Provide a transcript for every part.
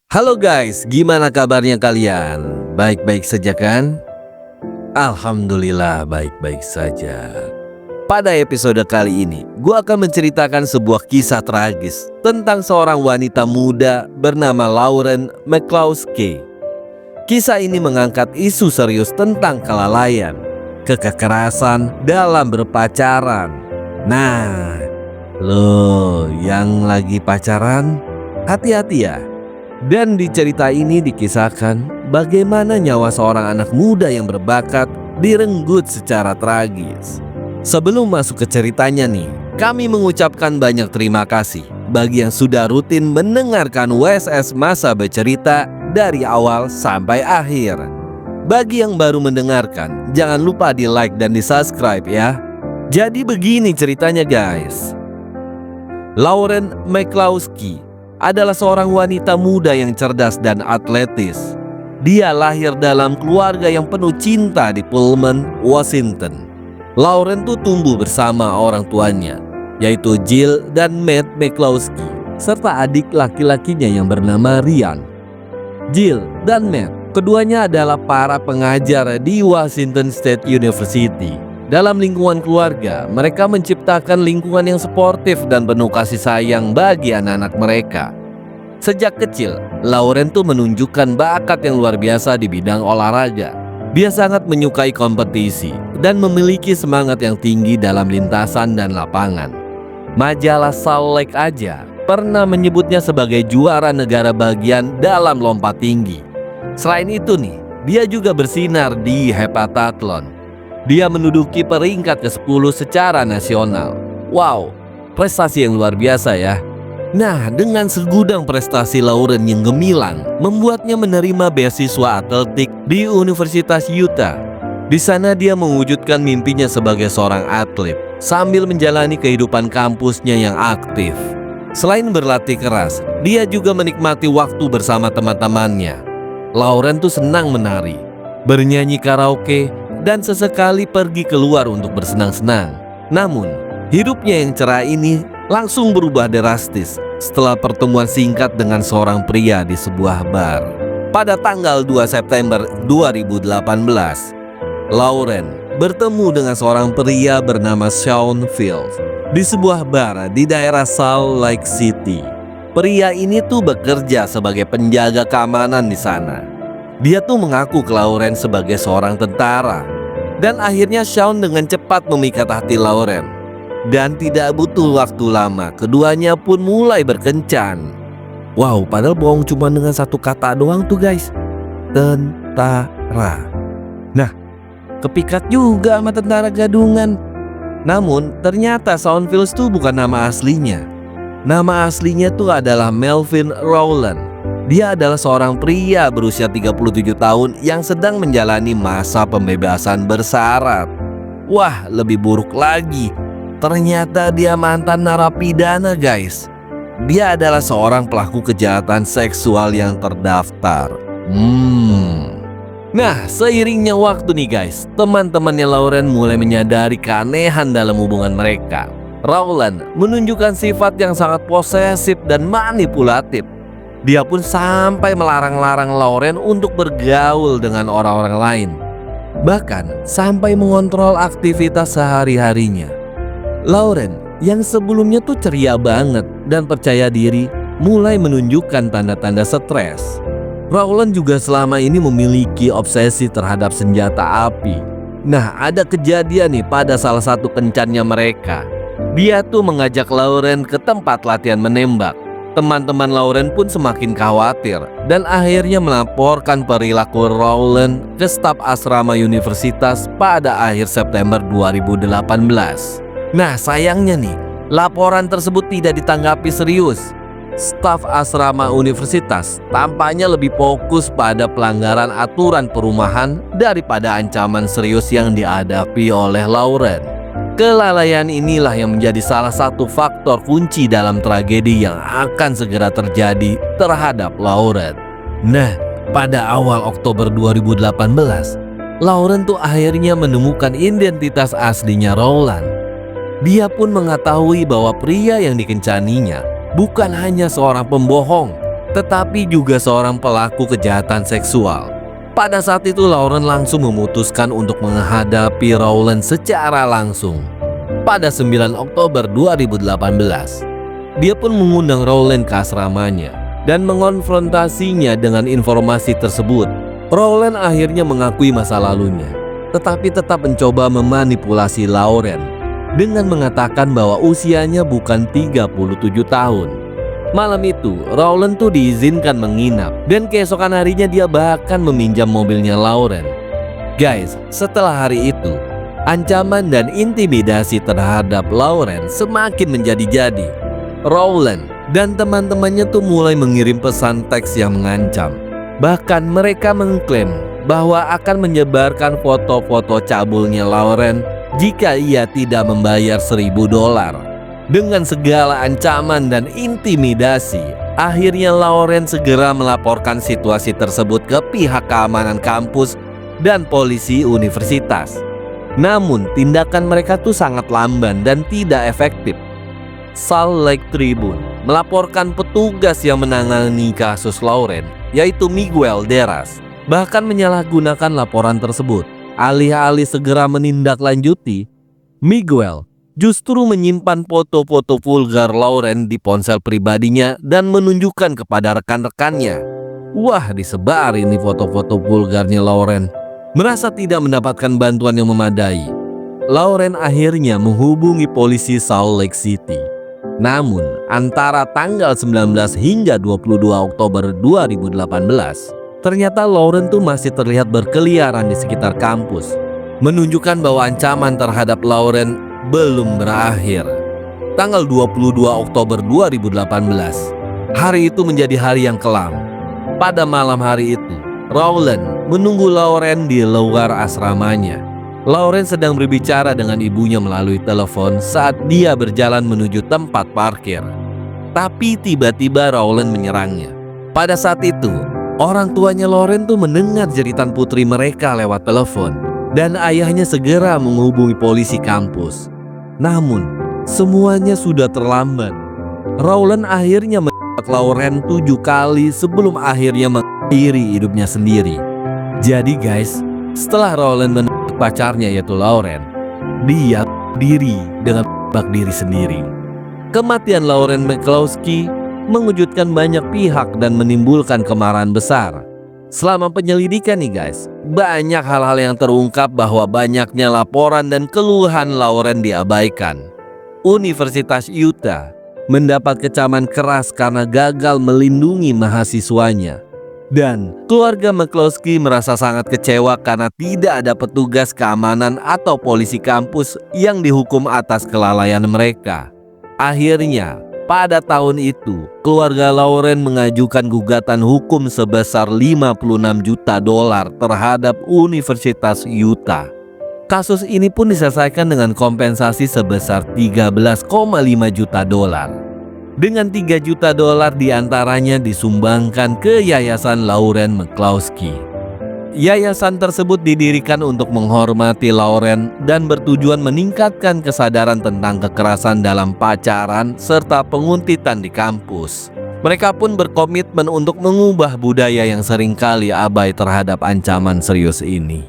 Halo guys, gimana kabarnya kalian? Baik-baik saja kan? Alhamdulillah baik-baik saja. Pada episode kali ini, gue akan menceritakan sebuah kisah tragis tentang seorang wanita muda bernama Lauren McCloskey. Kisah ini mengangkat isu serius tentang kelalaian, kekerasan dalam berpacaran. Nah, lo yang lagi pacaran, hati-hati ya. Dan di cerita ini dikisahkan bagaimana nyawa seorang anak muda yang berbakat direnggut secara tragis. Sebelum masuk ke ceritanya nih, kami mengucapkan banyak terima kasih bagi yang sudah rutin mendengarkan WSS Masa Bercerita dari awal sampai akhir. Bagi yang baru mendengarkan, jangan lupa di like dan di subscribe ya. Jadi begini ceritanya guys. Lauren McCloskey adalah seorang wanita muda yang cerdas dan atletis. Dia lahir dalam keluarga yang penuh cinta di Pullman, Washington. Lauren tuh tumbuh bersama orang tuanya, yaitu Jill dan Matt McCloskey, serta adik laki-lakinya yang bernama Ryan. Jill dan Matt, keduanya adalah para pengajar di Washington State University. Dalam lingkungan keluarga, mereka menciptakan lingkungan yang sportif dan penuh kasih sayang bagi anak-anak mereka. Sejak kecil, Lauren tuh menunjukkan bakat yang luar biasa di bidang olahraga. Dia sangat menyukai kompetisi dan memiliki semangat yang tinggi dalam lintasan dan lapangan. Majalah Salt Lake aja pernah menyebutnya sebagai juara negara bagian dalam lompat tinggi. Selain itu nih, dia juga bersinar di heptathlon. Dia menduduki peringkat ke-10 secara nasional. Wow, prestasi yang luar biasa ya. Nah, dengan segudang prestasi Lauren yang gemilang, membuatnya menerima beasiswa atletik di Universitas Utah. Di sana dia mewujudkan mimpinya sebagai seorang atlet, sambil menjalani kehidupan kampusnya yang aktif. Selain berlatih keras, dia juga menikmati waktu bersama teman-temannya. Lauren tuh senang menari, bernyanyi karaoke, dan sesekali pergi keluar untuk bersenang-senang. Namun, hidupnya yang cerah ini langsung berubah drastis setelah pertemuan singkat dengan seorang pria di sebuah bar. Pada tanggal 2 September 2018, Lauren bertemu dengan seorang pria bernama Shawn Fields di sebuah bar di daerah Salt Lake City. Pria ini tuh bekerja sebagai penjaga keamanan di sana. Dia tuh mengaku ke Lauren sebagai seorang tentara. Dan akhirnya Shawn dengan cepat memikat hati Lauren. Dan tidak butuh waktu lama, keduanya pun mulai berkencan. Wow, padahal bohong cuma dengan satu kata doang tuh guys. Tentara. Nah, kepikat juga sama tentara gadungan. Namun ternyata Shawn Fields tuh bukan nama aslinya. Nama aslinya tuh adalah Melvin Rowland. Dia adalah seorang pria berusia 37 tahun yang sedang menjalani masa pembebasan bersyarat. Wah, lebih buruk lagi. Ternyata dia mantan narapidana, guys. Dia adalah seorang pelaku kejahatan seksual yang terdaftar. Nah, seiringnya waktu nih, guys, teman-temannya Lauren mulai menyadari keanehan dalam hubungan mereka. Rowland menunjukkan sifat yang sangat posesif dan manipulatif. Dia pun sampai melarang-larang Lauren untuk bergaul dengan orang-orang lain. Bahkan sampai mengontrol aktivitas sehari-harinya. Lauren yang sebelumnya tuh ceria banget dan percaya diri mulai menunjukkan tanda-tanda stres. Rowland juga selama ini memiliki obsesi terhadap senjata api. Nah, ada kejadian nih pada salah satu kencannya mereka. Dia tuh mengajak Lauren ke tempat latihan menembak. Teman-teman Lauren pun semakin khawatir dan akhirnya melaporkan perilaku Rowland ke staf asrama universitas pada akhir September 2018. Nah, sayangnya nih, laporan tersebut tidak ditanggapi serius. Staf asrama universitas tampaknya lebih fokus pada pelanggaran aturan perumahan daripada ancaman serius yang dihadapi oleh Lauren. Kelalaian inilah yang menjadi salah satu faktor kunci dalam tragedi yang akan segera terjadi terhadap Lauren. Nah, pada awal Oktober 2018, Lauren tuh akhirnya menemukan identitas aslinya Rowland. Dia pun mengetahui bahwa pria yang dikencaninya bukan hanya seorang pembohong, tetapi juga seorang pelaku kejahatan seksual. Pada saat itu Lauren langsung memutuskan untuk menghadapi Rowland secara langsung. Pada 9 Oktober 2018, dia pun mengundang Rowland ke asramanya dan mengonfrontasinya dengan informasi tersebut. Rowland akhirnya mengakui masa lalunya, tetapi tetap mencoba memanipulasi Lauren dengan mengatakan bahwa usianya bukan 37 tahun. Malam itu, Rowland tuh diizinkan menginap dan keesokan harinya dia bahkan meminjam mobilnya Lauren. Guys, setelah hari itu, ancaman dan intimidasi terhadap Lauren semakin menjadi-jadi. Rowland dan teman-temannya tuh mulai mengirim pesan teks yang mengancam. Bahkan mereka mengklaim bahwa akan menyebarkan foto-foto cabulnya Lauren jika ia tidak membayar $1.000. Dengan segala ancaman dan intimidasi, akhirnya Lauren segera melaporkan situasi tersebut ke pihak keamanan kampus dan polisi universitas. Namun, tindakan mereka tuh sangat lamban dan tidak efektif. Salt Lake Tribune melaporkan petugas yang menangani kasus Lauren, yaitu Miguel Deras, bahkan menyalahgunakan laporan tersebut. Alih-alih segera menindaklanjuti, Miguel justru menyimpan foto-foto vulgar Lauren di ponsel pribadinya dan menunjukkan kepada rekan-rekannya. Wah, disebar ini foto-foto vulgarnya Lauren. Merasa tidak mendapatkan bantuan yang memadai, Lauren akhirnya menghubungi polisi Salt Lake City. Namun, antara tanggal 19 hingga 22 Oktober 2018, ternyata Lauren tuh masih terlihat berkeliaran di sekitar kampus, menunjukkan bahwa ancaman terhadap Lauren belum berakhir. Tanggal 22 Oktober 2018, hari itu menjadi hari yang kelam. Pada malam hari itu, Rowland menunggu Lauren di luar asramanya. Lauren sedang berbicara dengan ibunya melalui telepon saat dia berjalan menuju tempat parkir. Tapi tiba-tiba Rowland menyerangnya. Pada saat itu, orang tuanya Lauren tuh mendengar jeritan putri mereka lewat telepon dan ayahnya segera menghubungi polisi kampus. Namun, semuanya sudah terlambat. Rowland akhirnya menembak Lauren 7 kali sebelum akhirnya mengakhiri hidupnya sendiri. Jadi guys, setelah Rowland menembak pacarnya yaitu Lauren, dia diri dengan menembak diri sendiri. Kematian Lauren McCloskey mengejutkan banyak pihak dan menimbulkan kemarahan besar. Selama penyelidikan nih guys, banyak hal-hal yang terungkap bahwa banyaknya laporan dan keluhan Lauren diabaikan. Universitas Utah mendapat kecaman keras karena gagal melindungi mahasiswanya. Dan keluarga McCloskey merasa sangat kecewa karena tidak ada petugas keamanan atau polisi kampus yang dihukum atas kelalaian mereka. Akhirnya, pada tahun itu, keluarga Lauren mengajukan gugatan hukum sebesar $56 juta terhadap Universitas Utah. Kasus ini pun diselesaikan dengan kompensasi sebesar $13,5 juta. Dengan $3 juta diantaranya disumbangkan ke Yayasan Lauren McCloskey. Yayasan tersebut didirikan untuk menghormati Lauren dan bertujuan meningkatkan kesadaran tentang kekerasan dalam pacaran serta penguntitan di kampus. Mereka pun berkomitmen untuk mengubah budaya yang seringkali abai terhadap ancaman serius ini.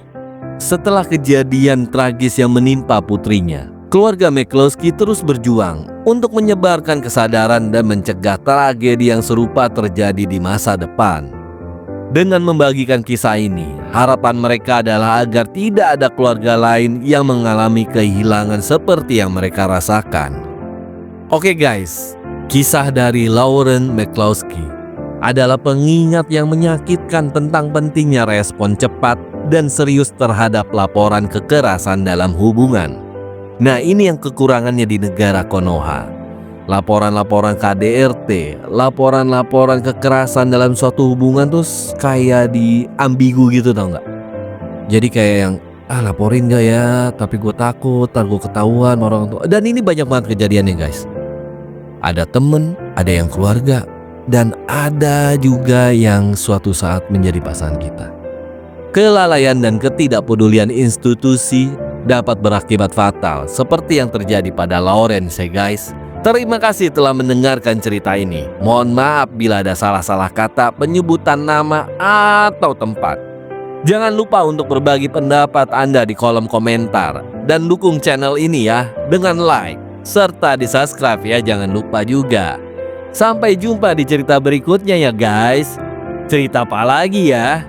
Setelah kejadian tragis yang menimpa putrinya, keluarga McCloskey terus berjuang untuk menyebarkan kesadaran dan mencegah tragedi yang serupa terjadi di masa depan. Dengan membagikan kisah ini, harapan mereka adalah agar tidak ada keluarga lain yang mengalami kehilangan seperti yang mereka rasakan. Oke guys, kisah dari Lauren McCloskey adalah pengingat yang menyakitkan tentang pentingnya respon cepat dan serius terhadap laporan kekerasan dalam hubungan. Nah, ini yang kekurangannya di negara Konoha. Laporan-laporan KDRT, laporan-laporan kekerasan dalam suatu hubungan tuh kayak di ambigu gitu, tau nggak? Jadi kayak yang laporin gak ya, tapi gue takut ntar gue ketahuan orang tua. Dan ini banyak banget kejadiannya guys. Ada temen, ada yang keluarga, dan ada juga yang suatu saat menjadi pasangan kita. Kelalaian dan ketidakpedulian institusi dapat berakibat fatal seperti yang terjadi pada Lauren guys. Terima kasih telah mendengarkan cerita ini. Mohon maaf bila ada salah-salah kata, penyebutan nama, atau tempat. Jangan lupa untuk berbagi pendapat Anda di kolom komentar. Dan dukung channel ini ya dengan like, serta di subscribe ya, jangan lupa juga. Sampai jumpa di cerita berikutnya ya guys. Cerita apa lagi ya?